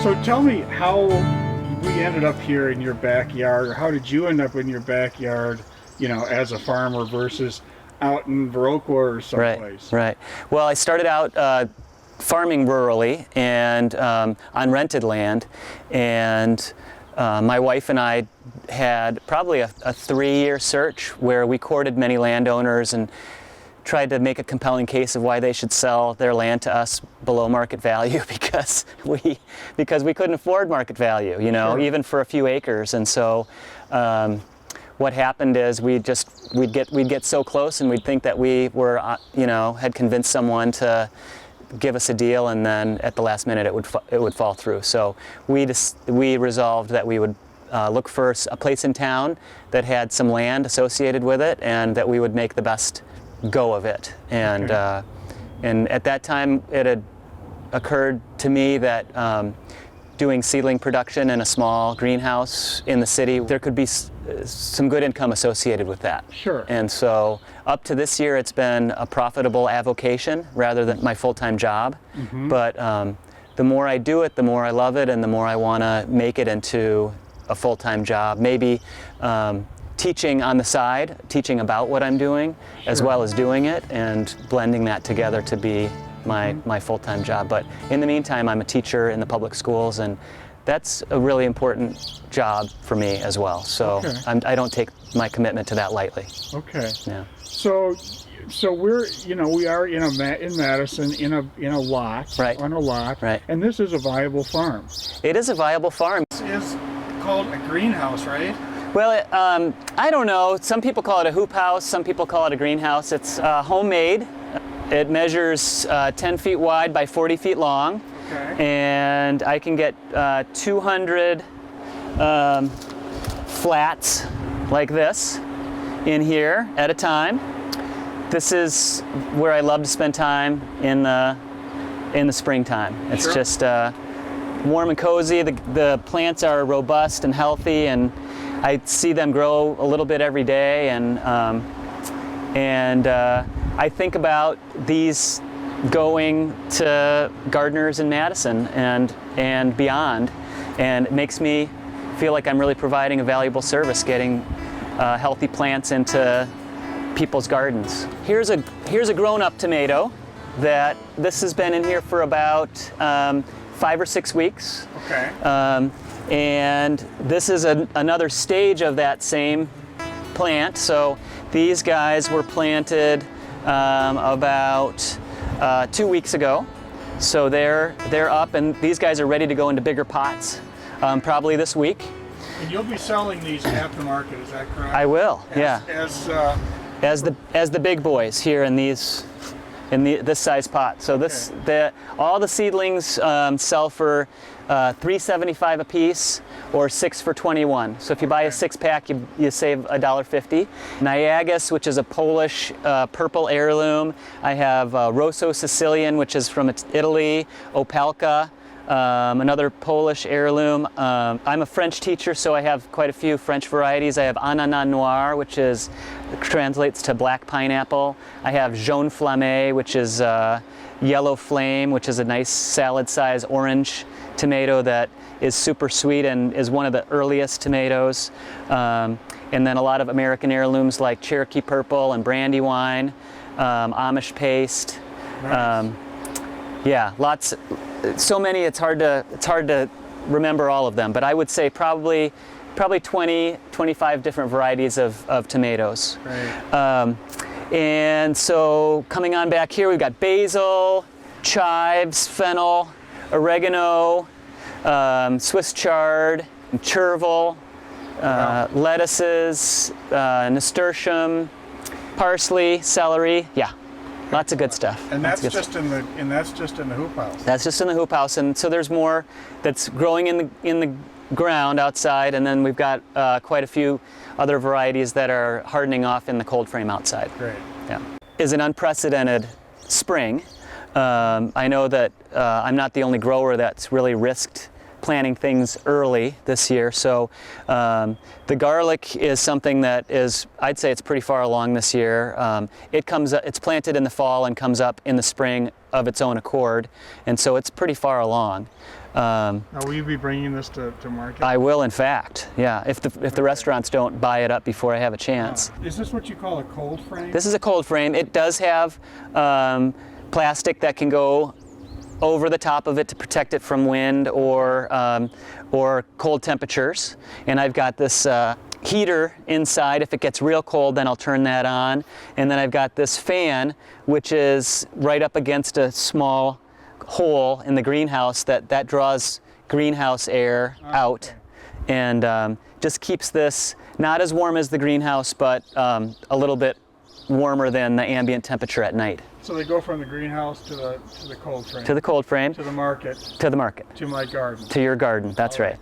So tell me how we ended up here in your backyard, or how did you end up in your backyard, as a farmer versus out in Viroqua or someplace? Right. Well, I started out farming rurally and on rented land, and my wife and I had probably a 3-year search where we courted many landowners and tried to make a compelling case of why they should sell their land to us below market value because we couldn't afford market value, Sure. even for a few acres. And so what happened is we'd get so close and we'd think that we were had convinced someone to give us a deal, and then at the last minute it would fall through. So we resolved that we would look for a place in town that had some land associated with it, and that we would make the best go of it. And Okay. And at that time it had occurred to me that doing seedling production in a small greenhouse in the city, there could be some good income associated with that. Sure. And so up to this year it's been a profitable avocation rather than my full-time job. Mm-hmm. But the more I do it, the more I love it, and the more I want to make it into a full-time job. Maybe teaching on the side, teaching about what I'm doing, as Sure. well as doing it, and blending that together to be my full-time job. But in the meantime, I'm a teacher in the public schools, and that's a really important job for me as well. So Okay. I don't take my commitment to that lightly. Okay. Yeah. So we're we are in Madison in a lot, Right. on a lot, Right. and this is a viable farm. It is a viable farm. This is called a greenhouse, right? Well, I don't know. Some people call it a hoop house. Some people call it a greenhouse. It's homemade. It measures 10 feet wide by 40 feet long. Okay. And I can get 200 flats like this in here at a time. This is where I love to spend time in the springtime. It's Sure. just warm and cozy. The plants are robust and healthy, and I see them grow a little bit every day. And I think about these going to gardeners in Madison and beyond, and it makes me feel like I'm really providing a valuable service, getting healthy plants into people's gardens. Here's a grown-up tomato that this has been in here for about 5 or 6 weeks. Okay. And this is another stage of that same plant. So these guys were planted about 2 weeks ago. So they're up, and these guys are ready to go into bigger pots probably this week. And you'll be selling these at the market, is that correct? I will, yeah. As As the big boys here in this size pot. So all the seedlings sell for $3.75 a piece, or 6 for $21. So if you buy a 6-pack, you save $1.50. Niagas, which is a Polish purple heirloom. I have Rosso Sicilian, which is from Italy. Opalka, another Polish heirloom. I'm a French teacher, so I have quite a few French varieties. I have Ananas Noir, which translates to black pineapple. I have Jaune Flamme, which is Yellow Flame, which is a nice salad-sized orange tomato that is super sweet and is one of the earliest tomatoes. And then a lot of American heirlooms like Cherokee Purple and Brandywine, Amish Paste. Nice. Yeah, lots. So many. It's hard to remember all of them. But I would say probably 20, 25 different varieties of tomatoes. Right. And so coming on back here, we've got basil, chives, fennel, oregano, Swiss chard, chervil, lettuces, nasturtium, parsley, celery. Yeah, lots of good stuff. And Lots that's of good just in the hoop house. That's just in the hoop house, and so there's more that's growing in the ground outside, and then we've got quite a few other varieties that are hardening off in the cold frame outside. Great. Yeah, is an unprecedented spring. I know that I'm not the only grower that's really risked planting things early this year. So the garlic is something that is, I'd say it's pretty far along this year. It's planted in the fall and comes up in the spring of its own accord, and so it's pretty far along. Now, will you be bringing this to market? I will, in fact, yeah, if the restaurants don't buy it up before I have a chance. Is this what you call a cold frame? This is a cold frame. It does have plastic that can go over the top of it to protect it from wind or cold temperatures. And I've got this heater inside. If it gets real cold, then I'll turn that on. And then I've got this fan, which is right up against a small hole in the greenhouse that draws greenhouse air out, and just keeps this not as warm as the greenhouse, but a little bit warmer than the ambient temperature at night. So they go from the greenhouse to the cold frame. To the cold frame. To the market. To the market. To my garden. To your garden. That's right.